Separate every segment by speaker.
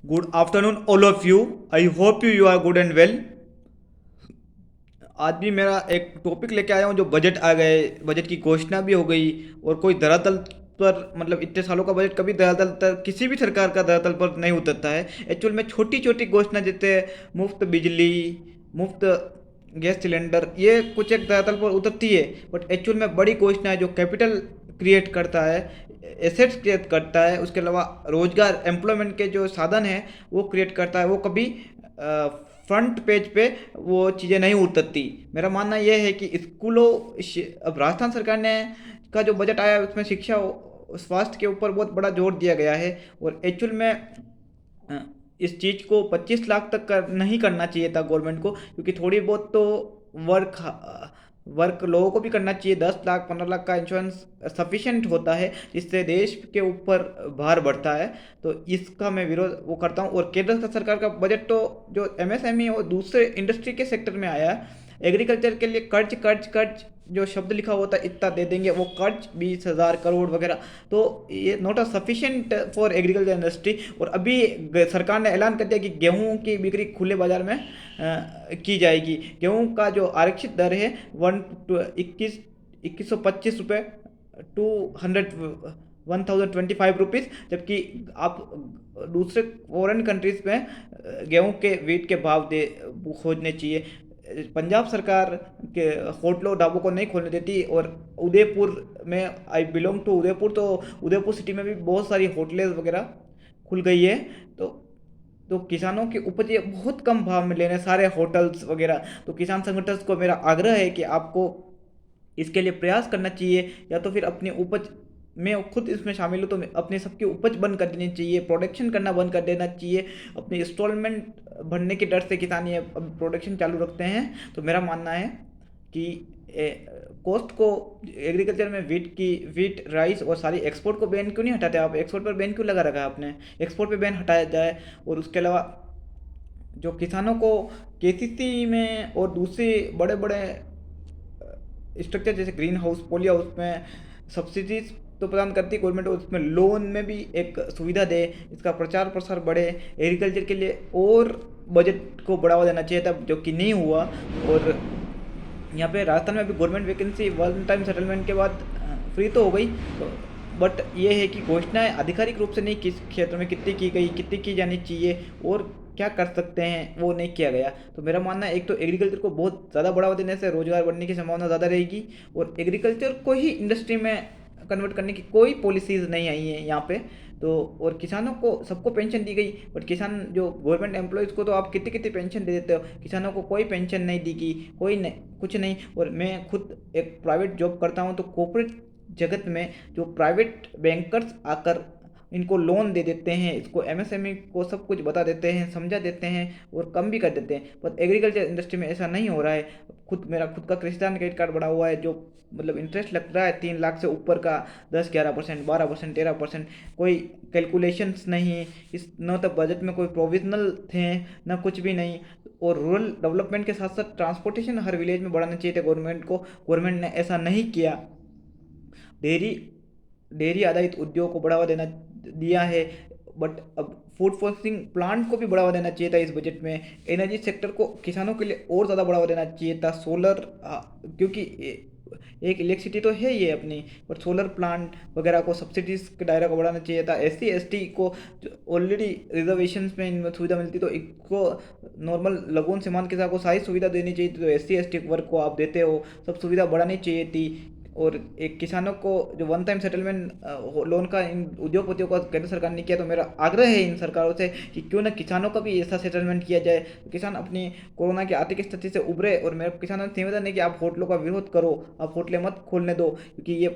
Speaker 1: Good afternoon, all of you. I hope you are good and well. आज भी मेरा एक टॉपिक लेके आया हूँ जो बजट आ गए, बजट की घोषणा भी हो गई और कोई धरातल पर मतलब इतने सालों का बजट कभी धरातल पर किसी भी सरकार का धरातल पर नहीं उतरता है। एक्चुअल में छोटी छोटी घोषणा जैसे मुफ्त बिजली, मुफ्त गैस सिलेंडर, ये कुछ एक धरातल पर उतरती है। बट एक्चुअल में बड़ी घोषणा है जो कैपिटल क्रिएट करता है, एसेट्स क्रिएट करता है, उसके अलावा रोजगार एम्प्लॉयमेंट के जो साधन हैं वो क्रिएट करता है, वो कभी फ्रंट पेज पे वो चीज़ें नहीं उतरती। मेरा मानना यह है कि स्कूलों अब राजस्थान सरकार ने का जो बजट आया है उसमें शिक्षा और स्वास्थ्य के ऊपर बहुत बड़ा जोर दिया गया है। और एक्चुअल में अ, इस चीज़ को 25 लाख तक नहीं करना चाहिए था गवर्नमेंट को, क्योंकि थोड़ी बहुत तो वर्क वर्क लोगों को भी करना चाहिए। 10 लाख 15 लाख का इंश्योरेंस सफिशिएंट होता है, जिससे देश के ऊपर भार बढ़ता है। तो इसका मैं विरोध वो करता हूँ। और केंद्र का सरकार का बजट तो जो एमएसएमई और दूसरे इंडस्ट्री के सेक्टर में आया है, एग्रीकल्चर के लिए कर्ज कर्ज कर्ज जो शब्द लिखा होता है इतना दे देंगे, वो कर्ज 20,000 करोड़ वगैरह। तो ये not a sufficient for agriculture industry. और अभी सरकार ने ऐलान कर दिया कि गेहूं की बिक्री खुले बाजार में की जाएगी। गेहूं का जो आरक्षित दर है 2125 रुपये, 1025 रुपीज़, जबकि आप दूसरे फॉरेन कंट्रीज में गेहूं के वीट के भाव दे खोजने चाहिए। पंजाब सरकार के होटलों ढाबों को नहीं खोलने देती। और उदयपुर में, आई बिलोंग टू उदयपुर, तो उदयपुर सिटी में भी बहुत सारी होटलें वगैरह खुल गई है। तो तो किसानों की उपज ये बहुत कम भाव में ले रहे हैं सारे होटल्स वगैरह। तो किसान संगठन को मेरा आग्रह है कि आपको इसके लिए प्रयास करना चाहिए, या तो फिर अपनी उपज, मैं खुद इसमें शामिल हूँ, तो अपनी सबकी उपज बंद कर देनी चाहिए, प्रोडक्शन करना बंद कर देना चाहिए। अपनी इंस्टॉलमेंट भरने के डर से किसान ये अब प्रोडक्शन चालू रखते हैं। तो मेरा मानना है कि कॉस्ट को एग्रीकल्चर में वीट राइस और सारी एक्सपोर्ट को बैन क्यों नहीं हटाते आप? एक्सपोर्ट पर बैन क्यों लगा रखा है आपने? एक्सपोर्ट पे बैन हटाया जाए। और उसके अलावा जो किसानों को केसीसी में और दूसरे बड़े बड़े स्ट्रक्चर जैसे ग्रीन हाउस, पोली हाउस में सब्सिडीज तो प्रदान करती है गवर्नमेंट, और उसमें लोन में भी एक सुविधा दे, इसका प्रचार प्रसार बढ़े, एग्रीकल्चर के लिए और बजट को बढ़ावा देना चाहिए था, जो कि नहीं हुआ। और यहाँ पे राजस्थान में भी government vacancy one time settlement के बाद फ्री तो हो गई, तो बट ये है कि घोषणाएं आधिकारिक रूप से नहीं, किस क्षेत्र में कितनी की गई, कितनी की जानी चाहिए और क्या कर सकते हैं वो नहीं किया गया। तो मेरा मानना है, एक तो एग्रीकल्चर को बहुत ज़्यादा बढ़ावा देने से रोजगार बढ़ने की संभावना ज़्यादा रहेगी, और एग्रीकल्चर को ही इंडस्ट्री में कन्वर्ट करने की कोई पॉलिसीज़ नहीं आई है यहाँ पे। तो और किसानों को सबको पेंशन दी गई, बट किसान जो गवर्नमेंट एम्प्लॉयज़ को तो आप कितनी कितनी पेंशन दे देते हो, किसानों को कोई पेंशन नहीं दी गई, कोई नहीं, कुछ नहीं। और मैं खुद एक प्राइवेट जॉब करता हूँ, तो कॉर्पोरेट जगत में जो प्राइवेट बैंकर्स आकर इनको लोन दे देते हैं, इसको एमएसएमई को सब कुछ बता देते हैं, समझा देते हैं और कम भी कर देते हैं। पर एग्रीकल्चर इंडस्ट्री में ऐसा नहीं हो रहा है। मेरा खुद का कृषिदान क्रेडिट कार्ड बना हुआ है, जो मतलब इंटरेस्ट लग रहा है 3 लाख से ऊपर का, 10-11%, 12%, 13%, कोई कैलकुलेशंस नहीं। इस न तो बजट में कोई प्रोविजनल थे, न कुछ भी नहीं। और रूरल डेवलपमेंट के साथ साथ ट्रांसपोर्टेशन हर विलेज में बढ़ाना चाहिए था गवर्नमेंट को, गवर्नमेंट ने ऐसा नहीं किया। डेयरी डेयरी आधारित उद्योग को बढ़ावा देना दिया है, बट अब फूड प्रोसेसिंग प्लांट को भी बढ़ावा देना चाहिए था इस बजट में। एनर्जी सेक्टर को किसानों के लिए और ज़्यादा बढ़ावा देना चाहिए था। सोलर, क्योंकि एक इलेक्ट्रिसिटी तो है ये अपनी, पर सोलर प्लांट वगैरह को सब्सिडीज के दायरा को बढ़ाना चाहिए था। SC ST को ऑलरेडी रिजर्वेशन में इनमें सुविधा मिलती, तो इसको नॉर्मल लघु सीमांत किसान को सारी सुविधा देनी चाहिए थी। तो SC ST वर्ग को आप देते हो, सब सुविधा बढ़ानी चाहिए थी। और एक किसानों को जो वन टाइम सेटलमेंट लोन का इन उद्योगपतियों का केंद्र सरकार ने किया, तो मेरा आग्रह है इन सरकारों से कि क्यों ना किसानों का भी ऐसा सेटलमेंट किया जाए, तो किसान अपनी कोरोना की आर्थिक स्थिति से उभरे। और मेरा किसानों से निवेदन है कि आप होटलों का विरोध करो, आप होटलें मत खोलने दो, क्योंकि ये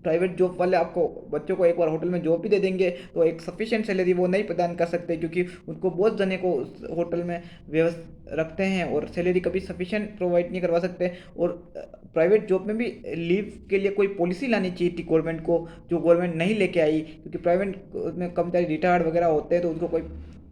Speaker 1: प्राइवेट जॉब वाले आपको बच्चों को एक बार होटल में जॉब भी दे देंगे, तो एक सफिशिएंट सैलरी वो नहीं प्रदान कर सकते, क्योंकि उनको बहुत जने को होटल में व्यवस्था रखते हैं और सैलरी कभी सफिशिएंट प्रोवाइड नहीं करवा सकते। और प्राइवेट जॉब में भी लीव के लिए कोई पॉलिसी लानी चाहिए थी गवर्नमेंट को, जो गवर्नमेंट नहीं लेके आई, क्योंकि प्राइवेट में कर्मचारी रिटायर्ड वगैरह होते हैं, तो उनको कोई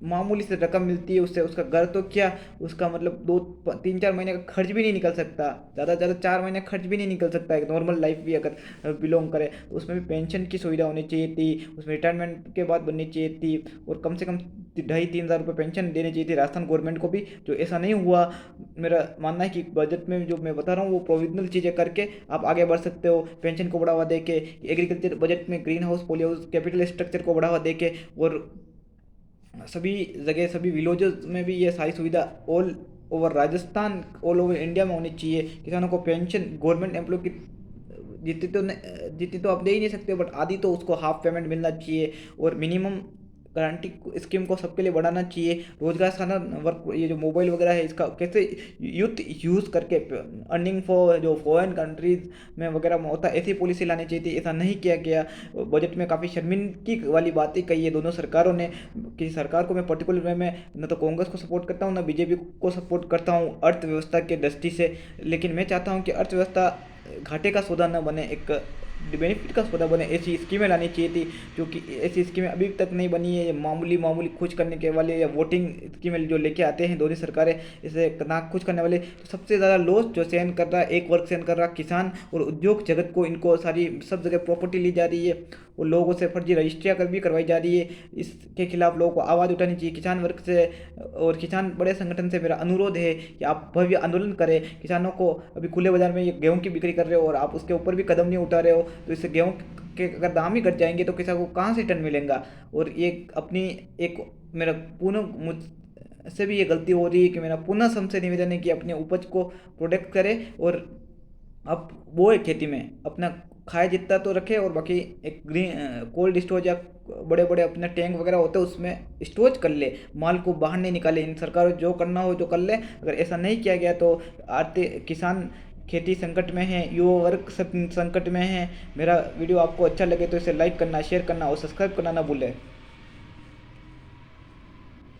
Speaker 1: मामूली से रकम मिलती है, उससे उसका घर तो क्या, उसका मतलब 2 3 4 महीने का खर्च भी नहीं निकल सकता, ज़्यादा से ज़्यादा 4 महीने का खर्च भी नहीं निकल सकता एक नॉर्मल लाइफ भी अगर बिलोंग करे तो। उसमें भी पेंशन की सुविधा होनी चाहिए थी, उसमें रिटायरमेंट के बाद बननी चाहिए थी, और कम से कम 2.5 3 हज़ार रुपये पेंशन देनी चाहिए थी राजस्थान गवर्नमेंट को भी, जो ऐसा नहीं हुआ। मेरा मानना है कि बजट में जो मैं बता रहा हूँ वो प्रोविजनल चीज़ें करके आप आगे बढ़ सकते हो, पेंशन को बढ़ावा दे के, एग्रीकल्चर बजट में green house poly house capital structure को बढ़ावा दे के, और सभी जगह सभी विलेजेस में भी ये सारी सुविधा all over Rajasthan all over India में होनी चाहिए। किसानों को पेंशन गवर्नमेंट एम्प्लॉय की जितनी तो आप दे ही नहीं सकते, बट आधी तो उसको हाफ पेमेंट मिलना चाहिए, और मिनिमम गारंटी स्कीम को सबके लिए बढ़ाना चाहिए। रोजगार खाना वर्क, ये जो मोबाइल वगैरह है इसका कैसे यूथ यूज़ करके अर्निंग फॉर जो फॉरेन कंट्रीज में वगैरह में होता है, ऐसी पॉलिसी लानी चाहिए थी, ऐसा नहीं किया गया। बजट में काफ़ी शर्मिंदगी वाली बातें कही है दोनों सरकारों ने। कि सरकार को मैं पर्टिकुलर वे में न तो कांग्रेस को सपोर्ट करता हूँ, न बीजेपी को सपोर्ट करता हूँ अर्थव्यवस्था के दृष्टि से, लेकिन मैं चाहता हूँ कि अर्थव्यवस्था घाटे का सौदा न बने, एक बेनिफिट का सौदा बने। ऐसी स्कीमें लानी चाहिए थी, क्योंकि ऐसी स्कीमें अभी तक नहीं बनी है। ये मामूली मामूली खुश करने के वाले या वोटिंग स्कीमें जो लेके आते हैं दोनों सरकारें, इसे नाक खुश करने वाले। तो सबसे ज़्यादा लॉस जो सहन कर रहा है, एक वर्ग सहन कर रहा है किसान और उद्योग जगत को, इनको सारी सब जगह प्रॉपर्टी ली जा रही है और लोगों से फर्जी रजिस्ट्रियाँ कर भी करवाई जा रही है। इसके खिलाफ लोगों को आवाज़ उठानी चाहिए किसान वर्ग से, और किसान बड़े संगठन से मेरा अनुरोध है कि आप भव्य आंदोलन करें। किसानों को अभी खुले बाजार में ये गेहूं की बिक्री कर रहे हो और आप उसके ऊपर भी कदम नहीं उठा रहे हो, तो इससे गेहूं के अगर दाम ही घट जाएंगे तो किसान को कहाँ से टन मिलेगा। और ये अपनी एक मेरा पुनः मुझसे भी ये गलती हो रही है कि मेरा पुनः सबसे निवेदन है कि अपने उपज को प्रोटेक्ट करे, और अब वो है खेती में अपना खाए जितना तो रखे, और बाकी एक ग्रीन कोल्ड स्टोरेज या बड़े बड़े अपने टैंक वगैरह होते हैं उसमें स्टोरेज कर ले, माल को बाहर नहीं निकाले। इन सरकारों जो करना हो जो कर ले, अगर ऐसा नहीं किया गया तो आर्थिक किसान खेती संकट में है, युवा वर्ग संकट में है। मेरा वीडियो आपको अच्छा लगे तो इसे लाइक करना, शेयर करना और सब्सक्राइब करना ना भूलें।